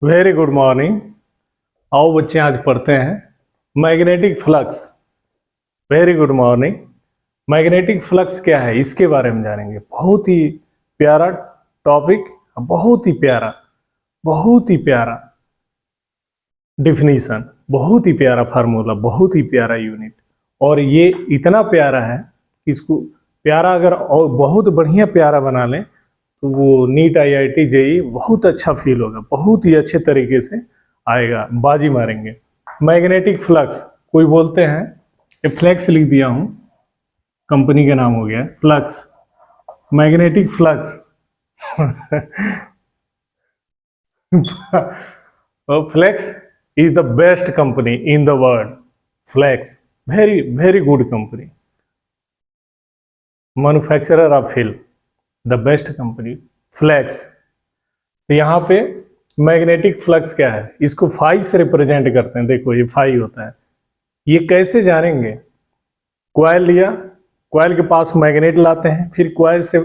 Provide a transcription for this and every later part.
Very good morning. आओ बच्चे आज पढ़ते हैं magnetic flux. Very good morning. Magnetic flux क्या है इसके बारे में जानेंगे। बहुत ही प्यारा टॉपिक, बहुत ही प्यारा डिफिनीशन, बहुत ही प्यारा फार्मूला, बहुत ही प्यारा यूनिट। और ये इतना प्यारा है कि इसको प्यारा अगर और बहुत बढ़िया प्यारा बना लें तो वो नीट IIT JEE बहुत अच्छा फील होगा, बहुत ही अच्छे तरीके से आएगा, बाजी मारेंगे। मैग्नेटिक फ्लक्स कोई बोलते हैं, ये फ्लैक्स लिख दिया हूं, कंपनी का नाम हो गया flux, magnetic flux. Flex is the best company in the world. Flex, very good company. Manufacturer of film, the best company. Flex. तो यहाँ पे मैग्नेटिक फ्लक्स क्या है, इसको फाई से रिप्रेजेंट करते हैं। देखो ये फाई होता है। ये कैसे जानेंगे? क्वाइल लिया, क्वाइल के पास मैग्नेट लाते हैं, फिर क्वाइल से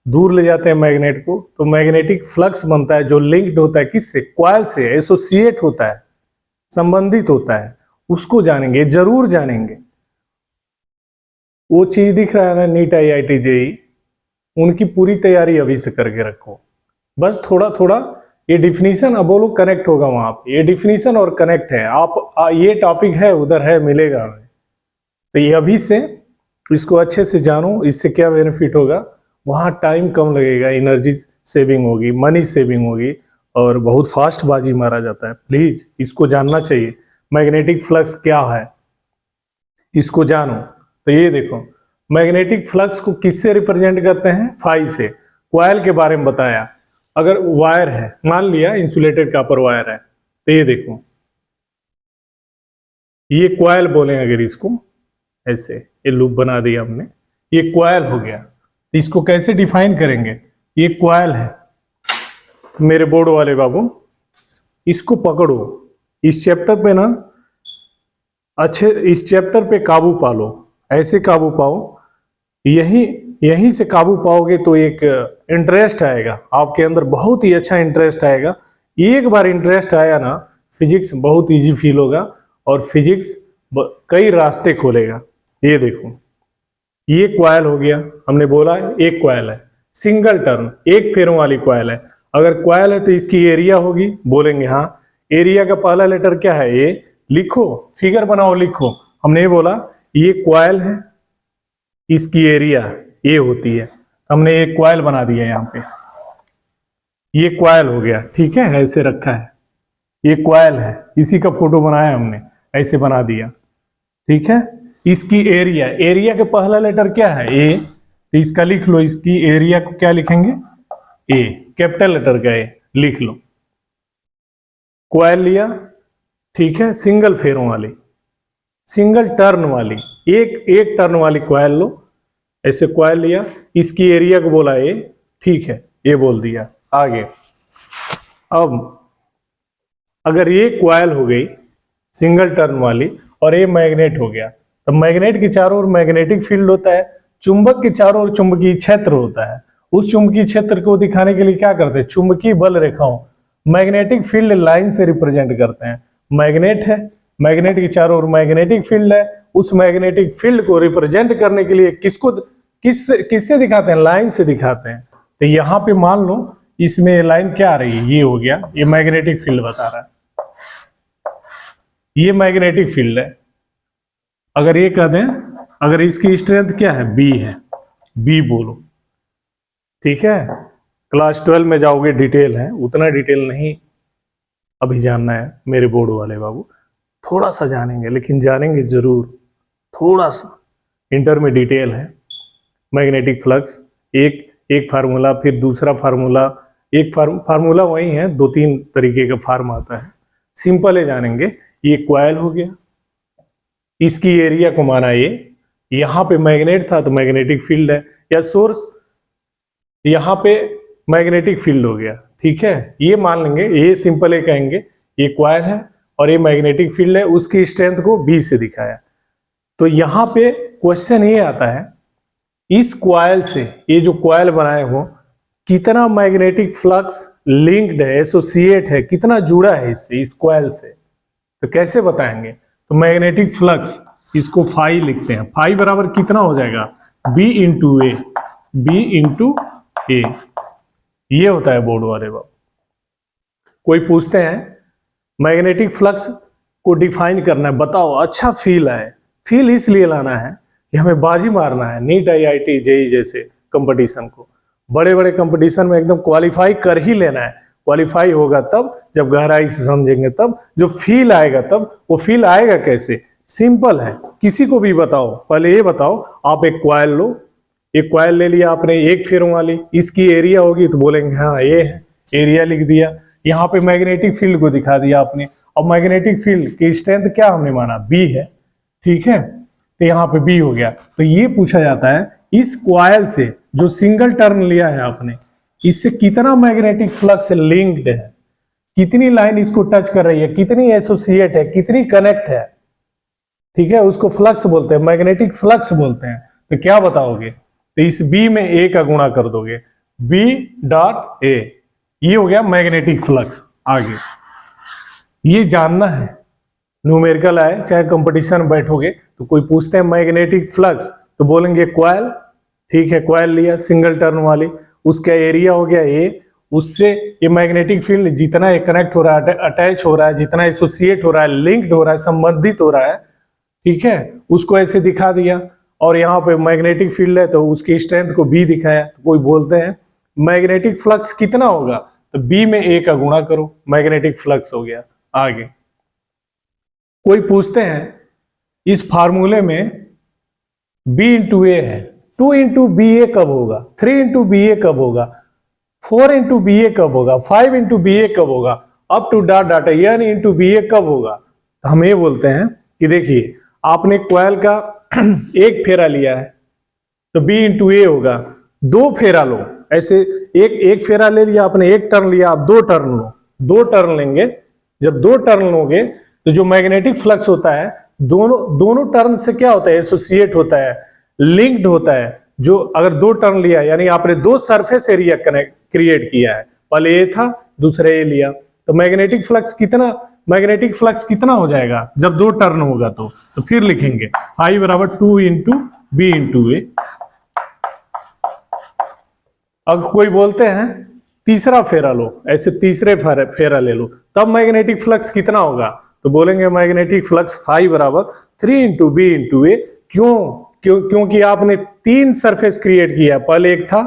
दूर ले जाते हैं मैग्नेट को, तो मैग्नेटिक फ्लक्स बनता है जो लिंक्ड होता है किससे? क्वाइल से, एसोसिएट होता है, संबंधित होता है। उसको जानेंगे, जरूर जानेंगे। वो चीज दिख रहा है ना नीट IIT JEE, उनकी पूरी तैयारी अभी से करके रखो। बस थोड़ा थोड़ा ये डिफिनीशन, अब बोलो कनेक्ट होगा वहां पे। ये डिफिनीशन और कनेक्ट है, आप ये टॉपिक है उधर है, मिलेगा। तो ये अभी से इसको अच्छे से जानो। इससे क्या बेनिफिट होगा? वहां टाइम कम लगेगा, एनर्जी सेविंग होगी, मनी सेविंग होगी, और बहुत फास्ट बाजी मारा जाता है। प्लीज इसको जानना चाहिए। मैग्नेटिक फ्लक्स क्या है इसको जानो। तो ये देखो, मैग्नेटिक फ्लक्स को किससे रिप्रेजेंट करते हैं? फाई से। क्वाइल के बारे में बताया। अगर वायर है, मान लिया इंसुलेटेड कॉपर वायर है, तो ये देखो, ये क्वाइल बोले अगर इसको, ऐसे ये लूप बना दिया हमने, ये क्वाइल हो गया। तो इसको कैसे डिफाइन करेंगे? ये क्वाइल है मेरे बोर्ड वाले बाबू, इसको पकड़ो। इस चैप्टर पे ना अच्छे, इस चैप्टर पे काबू पा लो, ऐसे काबू पाओ। यहीं से काबू पाओगे तो एक इंटरेस्ट आएगा आपके अंदर, बहुत ही अच्छा इंटरेस्ट आएगा। एक बार इंटरेस्ट आया ना, फिजिक्स बहुत इजी फील होगा, और फिजिक्स कई रास्ते खोलेगा। ये देखो, ये क्वाइल हो गया, हमने बोला एक क्वाइल है, सिंगल टर्न, एक फेरों वाली क्वाइल है। अगर क्वाइल है तो इसकी एरिया होगी, बोलेंगे हाँ। एरिया का पहला लेटर क्या है? ए। लिखो, फिगर बनाओ, लिखो। हमने ये बोला ये क्वाइल है, इसकी एरिया ए होती है। हमने एक क्वाइल बना दिया यहाँ पे, ये क्वाइल हो गया, ठीक है, ऐसे रखा है, ये क्वाइल है, इसी का फोटो बनाया हमने, ऐसे बना दिया, ठीक है। इसकी एरिया, एरिया का पहला लेटर क्या है? ए। तो इसका लिख लो, इसकी एरिया को क्या लिखेंगे? ए, कैपिटल लेटर का ए लिख लो। क्वाइल लिया, ठीक है, सिंगल फेरों वाली, सिंगल टर्न वाली, एक टर्न वाली क्वाइल लो, ऐसे क्वाइल लिया, इसकी एरिया को बोला ए, ठीक है, ये बोल दिया। आगे अब अगर ये क्वाइल हो गई सिंगल टर्न वाली और ये मैग्नेट हो गया, तो मैग्नेट के चारों ओर मैग्नेटिक फील्ड होता है, चुंबक के चारों ओर चुंबकीय क्षेत्र होता है। उस चुंबकीय क्षेत्र को दिखाने के लिए क्या करते हैं? चुंबकीय बल रेखाओं, मैग्नेटिक फील्ड लाइन से रिप्रेजेंट करते हैं। मैग्नेट है, मैग्नेट के चारों ओर मैग्नेटिक फील्ड है, उस मैग्नेटिक फील्ड को रिप्रेजेंट करने के लिए किससे दिखाते हैं? लाइन से दिखाते हैं। तो यहाँ पे मान लो इसमें लाइन क्या आ रही है? ये हो गया, ये मैग्नेटिक फील्ड बता रहा है, ये मैग्नेटिक फील्ड है। अगर ये कह दें, अगर इसकी स्ट्रेंथ क्या है? बी है, बी बोलो, ठीक है। क्लास 12 में जाओगे, डिटेल है, उतना डिटेल नहीं अभी जानना है मेरे बोर्ड वाले बाबू, थोड़ा सा जानेंगे, लेकिन जानेंगे जरूर, थोड़ा सा। इंटर में डिटेल है। मैग्नेटिक फ्लक्स, एक फार्मूला, फिर दूसरा फार्मूला, एक फार्मूला वही है, 2-3 तरीके का फार्म आता है, सिंपल है, जानेंगे। ये क्वाइल हो गया, इसकी एरिया को माना ये, यहाँ पे मैग्नेट था तो मैग्नेटिक फील्ड है, या सोर्स, यहाँ पे मैग्नेटिक फील्ड हो गया, ठीक है। ये मान लेंगे, ये सिंपल है, कहेंगे ये क्वाइल है और ये मैग्नेटिक फील्ड है, उसकी स्ट्रेंथ को बी से दिखाया। तो यहाँ पे क्वेश्चन ये आता है, इस क्वाइल से, ये जो क्वाइल बनाए हो, कितना मैग्नेटिक फ्लक्स लिंक्ड है, एसोसिएट है, कितना जुड़ा है इससे, इस कॉइल से, तो कैसे बताएंगे? तो मैग्नेटिक फ्लक्स, इसको फाई लिखते हैं। फाई बराबर कितना हो जाएगा? B into A, B into A, ये होता है बोर्ड वाले बाबू। कोई पूछते हैं मैग्नेटिक फ्लक्स को डिफाइन करना है, बताओ अच्छा फील है। फील इसलिए लाना है कि हमें बाजी मारना है नीट, आईआईटी, जेई जैसे कंपटीशन को, बड़े बड़े कंपटीशन में एकदम क्वालिफाई कर ही लेना है। क्वालिफाई होगा तब, जब गहराई से समझेंगे तब, जो फील आएगा तब। वो फील आएगा कैसे? सिंपल है, किसी को भी बताओ। पहले ये बताओ, आप एक कॉइल लो, एक कॉइल ले लिया आपने, एक फेरों वाली, इसकी एरिया होगी तो बोलेंगे हाँ ये है, एरिया लिख दिया। यहाँ पे मैग्नेटिक फील्ड को दिखा दिया आपने। अब मैग्नेटिक फील्ड की स्ट्रेंथ क्या हमने माना? बी है, ठीक है, तो यहाँ पे बी हो गया। तो ये पूछा जाता है इस कॉइल से जो सिंगल टर्न लिया है आपने, इससे कितना मैग्नेटिक फ्लक्स लिंक्ड है, कितनी लाइन इसको टच कर रही है, कितनी एसोसिएट है, कितनी कनेक्ट है, ठीक है, उसको फ्लक्स बोलते हैं, मैग्नेटिक फ्लक्स बोलते हैं। तो क्या बताओगे? तो इस बी में ए का गुणा कर दोगे, बी डॉट ए, ये हो गया मैग्नेटिक फ्लक्स। आगे ये जानना है, न्यूमेरिकल आए चाहे कंपटीशन में बैठोगे तो कोई पूछते हैं मैग्नेटिक फ्लक्स, तो बोलेंगे कॉइल, ठीक है, कॉइल लिया सिंगल टर्न वाली, उसका एरिया हो गया ए, उससे ये मैग्नेटिक फील्ड जितना कनेक्ट हो रहा है, अटैच हो रहा है, जितना एसोसिएट हो रहा है, लिंक्ड हो रहा है, संबंधित हो रहा है, ठीक है, उसको ऐसे दिखा दिया। और यहाँ पे मैग्नेटिक फील्ड है तो उसकी स्ट्रेंथ को बी दिखाया। तो कोई बोलते हैं मैग्नेटिक फ्लक्स कितना होगा? तो बी में ए का गुणा करो, मैग्नेटिक फ्लक्स हो गया। आगे कोई पूछते हैं इस फार्मूले में बी इंटू ए है, 2 इंटू बी ए कब होगा, 3 इंटू बी ए कब होगा, 4 इंटू बी ए कब होगा, 5 इंटू बी ए कब होगा, up to dot dot n into B A कब होगा? तो हम ये बोलते हैं कि देखिए आपने कॉइल का एक फेरा लिया है तो बी इंटू ए होगा, 2 फेरा लो, ऐसे एक फेरा ले लिया आपने, एक टर्न लिया, आप 2 टर्न लो, 2 टर्न लेंगे। जब 2 टर्न लोगे तो जो मैग्नेटिक फ्लक्स होता है दोनों टर्न से क्या होता है? एसोसिएट होता है, लिंक्ड होता है। जो अगर 2 टर्न लिया यानी आपने 2 सरफेस एरिया क्रिएट किया है, पहले ए था दूसरा ए लिया, तो मैग्नेटिक फ्लक्स कितना हो जाएगा जब 2 टर्न होगा? तो फिर लिखेंगे I बराबर 2 इंटू बी इंटू ए। अब कोई बोलते हैं तीसरा फेरा लो, ऐसे तीसरे फेरा ले लो, तब मैग्नेटिक फ्लक्स कितना होगा? तो बोलेंगे मैग्नेटिक फ्लक्स फाई बराबर 3 इंटू बी इंटू ए। क्योंकि आपने 3 सरफेस क्रिएट किया, पहले एक था,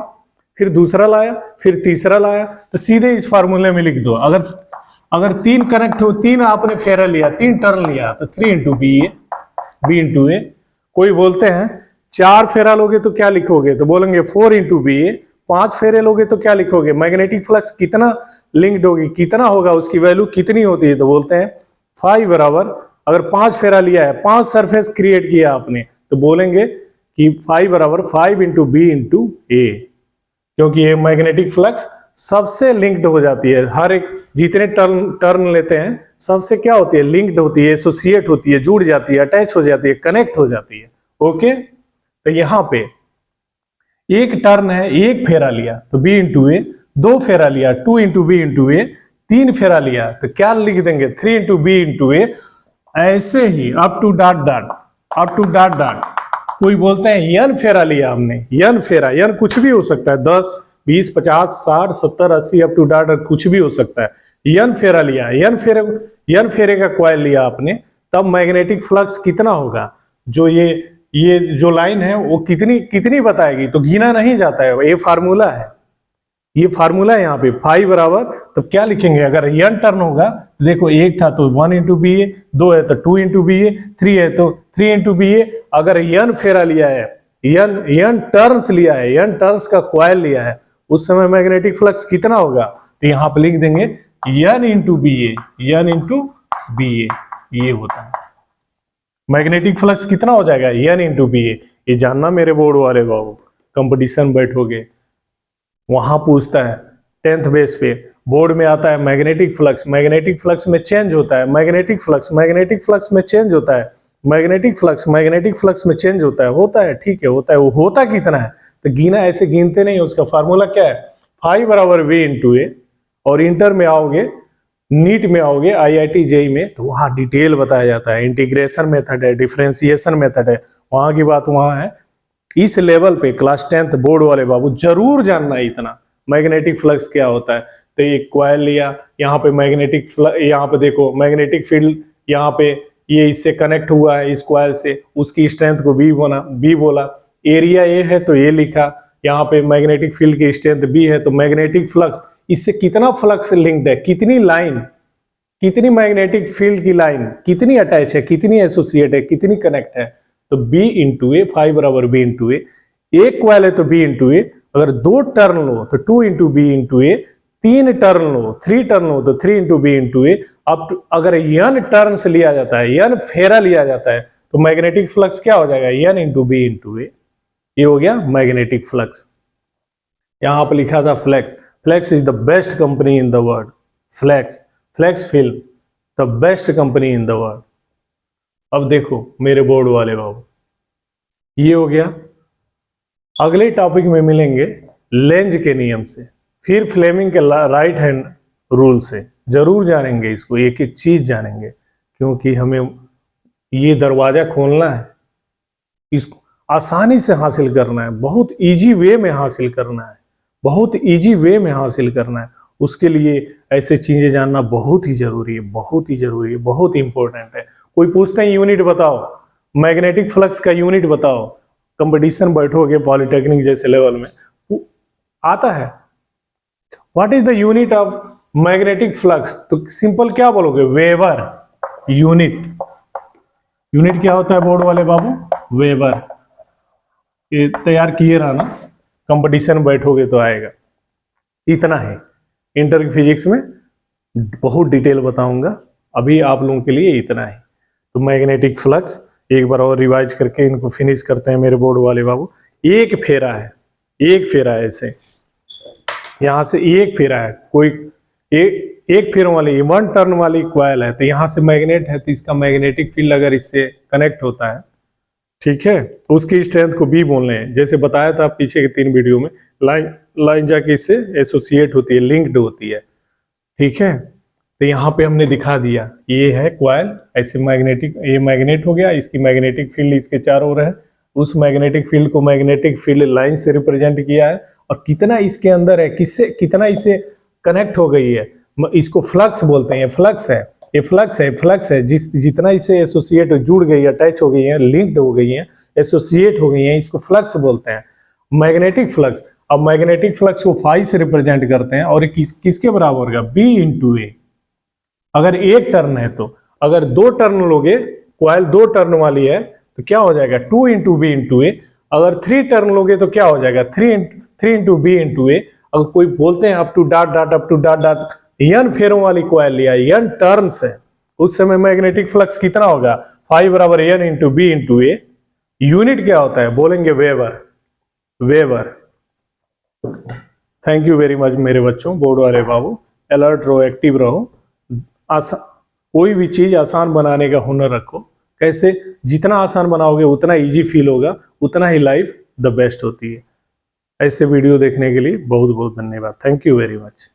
फिर दूसरा लाया, फिर तीसरा लाया, तो सीधे इस फार्मूले में लिख दो। अगर 3 कनेक्ट हो, 3 आपने फेरा लिया, 3 टर्न लिया, तो 3 इंटू बी इंटू ए। कोई बोलते हैं 4 फेरा लोगे तो क्या लिखोगे? तो बोलेंगे 4 इंटू बी ए। 5 फेरे लोगे तो क्या लिखोगे? मैग्नेटिक फ्लक्स कितना लिंक्ड होगी, कितना होगा, उसकी वैल्यू कितनी होती है? तो बोलते हैं 5 बराबर, अगर 5 फेरा लिया है, 5 सरफेस क्रिएट किया आपने, तो बोलेंगे कि 5 बराबर 5 इंटू बी इंटू ए, क्योंकि ये मैग्नेटिक फ्लक्स सबसे लिंक्ड हो जाती है। हर एक जितने टर्न लेते हैं सबसे क्या होती है? लिंक्ड होती है, एसोसिएट होती है, जुड़ जाती है, अटैच हो जाती है, कनेक्ट हो जाती है। ओके, तो यहाँ पे एक टर्न है, एक फेरा लिया तो बी इंटू ए, 2 फेरा लिया 2 इंटू बी इंटू ए, 3 फेरा लिया तो क्या लिख देंगे? 3 इंटू बी इंटू ए। ऐसे ही अप टू डॉट डॉट। कोई बोलते हैं यन फेरा लिया हमने, यन फेरा, यन कुछ भी हो सकता है, 10 20 50 60 70 80 अप टू डॉट कुछ भी हो सकता है। यन फेरा लिया, यन फेरे का कॉइल लिया आपने, तब मैग्नेटिक फ्लक्स कितना होगा? जो ये जो लाइन है वो कितनी बताएगी? तो गिना नहीं जाता है, ये फार्मूला है, ये फार्मूला है यहाँ पे। 5 बराबर, तो क्या लिखेंगे? अगर यन टर्न होगा तो देखो, एक था तो 1 इंटू बी ए, 2 है तो 2 इंटू बी ए, 3 है तो 3 इंटू बी ए। अगर यन फेरा लिया है, यन टर्न्स लिया है, यन टर्न्स का कॉइल लिया है, उस समय मैग्नेटिक फ्लक्स कितना होगा? तो यहाँ पे लिख देंगे यन इंटू बी ए, यन इंटू बी ए, ये होता है मैग्नेटिक फ्लक्स कितना हो जाएगा? यन इंटू बी ए। ये जानना मेरे बोर्ड वाले बाबू, कंपटीशन बैठोगे वहां पूछता है 10th बेस पे, बोर्ड में आता है मैग्नेटिक फ्लक्स में चेंज होता है, मैग्नेटिक फ्लक्स में चेंज होता है, मैग्नेटिक फ्लक्स में चेंज होता है, ठीक है, होता है। वो होता कितना है? तो गिना, ऐसे गिनते नहीं, उसका फार्मूला क्या है? 5 बराबर वी इंटू ए, और इंटर में आओगे, नीट में आओगे, आईआईटी जेई में, तो वहाँ डिटेल बताया जाता है, इंटीग्रेशन मेथड है, डिफरेंशिएशन मेथड है, वहाँ की बात वहाँ है। इस लेवल पे क्लास 10th बोर्ड वाले बाबू जरूर जानना है इतना, मैग्नेटिक फ्लक्स क्या होता है। तो एक कॉइल लिया, यहाँ पे मैग्नेटिक यहाँ पे देखो मैग्नेटिक फील्ड, यहाँ पे ये इससे कनेक्ट हुआ है इस कॉइल से, उसकी स्ट्रेंथ को बी बोला, एरिया ए है तो ये लिखा, यहाँ पे मैग्नेटिक फील्ड की स्ट्रेंथ बी है तो मैग्नेटिक फ्लक्स, इससे कितना फ्लक्स लिंक्ड है, कितनी लाइन, कितनी मैग्नेटिक फील्ड की लाइन कितनी अटैच है, कितनी एसोसिएट है, कितनी कनेक्ट है, तो B इंटू ए, 5 बराबर B इंटू ए। एक कॉइल है तो B इंटू ए, अगर 2 टर्न लो तो 2 इंटू B इंटू ए, 3 टर्न लो, 3 टर्न लो तो 3 इंटू B इंटू ए। अब अगर n टर्न से लिया जाता है, n फेरा लिया जाता है, तो मैग्नेटिक फ्लक्स क्या हो जाएगा, n into B into A. ये हो गया मैग्नेटिक फ्लक्स। यहां पर लिखा था flex, flex is the best company in the world, flex, flex film the best company in the world. अब देखो मेरे बोर्ड वाले बाबू, ये हो गया। अगले टॉपिक में मिलेंगे लेंज के नियम से, फिर फ्लेमिंग के राइट हैंड रूल से, जरूर जानेंगे इसको, एक एक चीज जानेंगे, क्योंकि हमें ये दरवाजा खोलना है, इसको आसानी से हासिल करना है, बहुत इजी वे में हासिल करना है, बहुत इजी वे में हासिल करना है। उसके लिए ऐसे चीजें जानना बहुत ही जरूरी है, बहुत ही जरूरी है, बहुत इंपॉर्टेंट है। कोई पूछते हैं यूनिट बताओ, मैग्नेटिक फ्लक्स का यूनिट बताओ, कंपटीशन बैठोगे पॉलिटेक्निक जैसे लेवल में आता है, what is the unit of magnetic flux, तो सिंपल क्या बोलोगे, वेबर यूनिट। यूनिट क्या होता है बोर्ड वाले बाबू, वेबर। ये तैयार किए रहना, कंपटीशन बैठोगे तो आएगा। इतना है, इंटर फिजिक्स में बहुत डिटेल बताऊंगा, अभी आप लोगों के लिए इतना है। तो मैग्नेटिक फ्लक्स एक बार और रिवाइज करके इनको फिनिश करते हैं मेरे बोर्ड वाले बाबू। एक फेरा है, एक फेरा है, ऐसे यहां से एक फेरा है, कोई एक फेरों वाली 1 टर्न वाली कॉइल है, तो यहां से मैग्नेट है, तो इसका मैग्नेटिक फील्ड अगर इससे कनेक्ट होता है, ठीक है, तो उसकी स्ट्रेंथ को B बोल रहे हैं। जैसे बताया था पीछे के 3 वीडियो में, लाइन जाके इससे एसोसिएट होती है, लिंक्ड होती है, ठीक है। तो यहाँ पे हमने दिखा दिया, ये है कॉइल, ऐसे मैग्नेटिक, ये मैग्नेट हो गया, इसकी मैग्नेटिक फील्ड इसके चारों ओर है, उस मैग्नेटिक फील्ड को मैग्नेटिक फील्ड लाइन से रिप्रेजेंट किया है, और कितना इसके अंदर है, किससे कितना इससे कनेक्ट हो गई है, इसको फ्लक्स बोलते हैं। फ्लक्स है, ये फ्लक्स है, फ्लक्स है, जितना इससे एसोसिएट जुड़ गई है, अटैच हो गई है, लिंक्ड हो गई है, एसोसिएट हो गई है, इसको फ्लक्स बोलते हैं, मैग्नेटिक फ्लक्स। अब मैग्नेटिक फ्लक्स को फाई से रिप्रेजेंट करते हैं, और किसके बराबर होगा, B इंटू ए। अगर एक टर्न है तो, अगर 2 टर्न लोगे, कॉइल 2 टर्न वाली है, तो क्या हो जाएगा, 2 इंटू B इंटू ए। अगर 3 टर्न लोगे तो क्या हो जाएगा, 3 इंटू B इंटू ए। अगर कोई बोलते हैं अप टू डॉट n फेरों वाली कॉइल लिया, n टर्न्स है, उस समय मैग्नेटिक फ्लक्स कितना होगा, 5 बराबर n इंटू B इंटू ए। यूनिट क्या होता है, बोलेंगे weber, weber. Thank you very much मेरे बच्चों, बोर्ड वाले बाबू, अलर्ट रहो, एक्टिव रहो, कोई भी चीज आसान बनाने का हुनर रखो। कैसे, जितना आसान बनाओगे उतना इजी फील होगा, उतना ही लाइफ द बेस्ट होती है। ऐसे वीडियो देखने के लिए बहुत बहुत धन्यवाद, थैंक यू वेरी मच।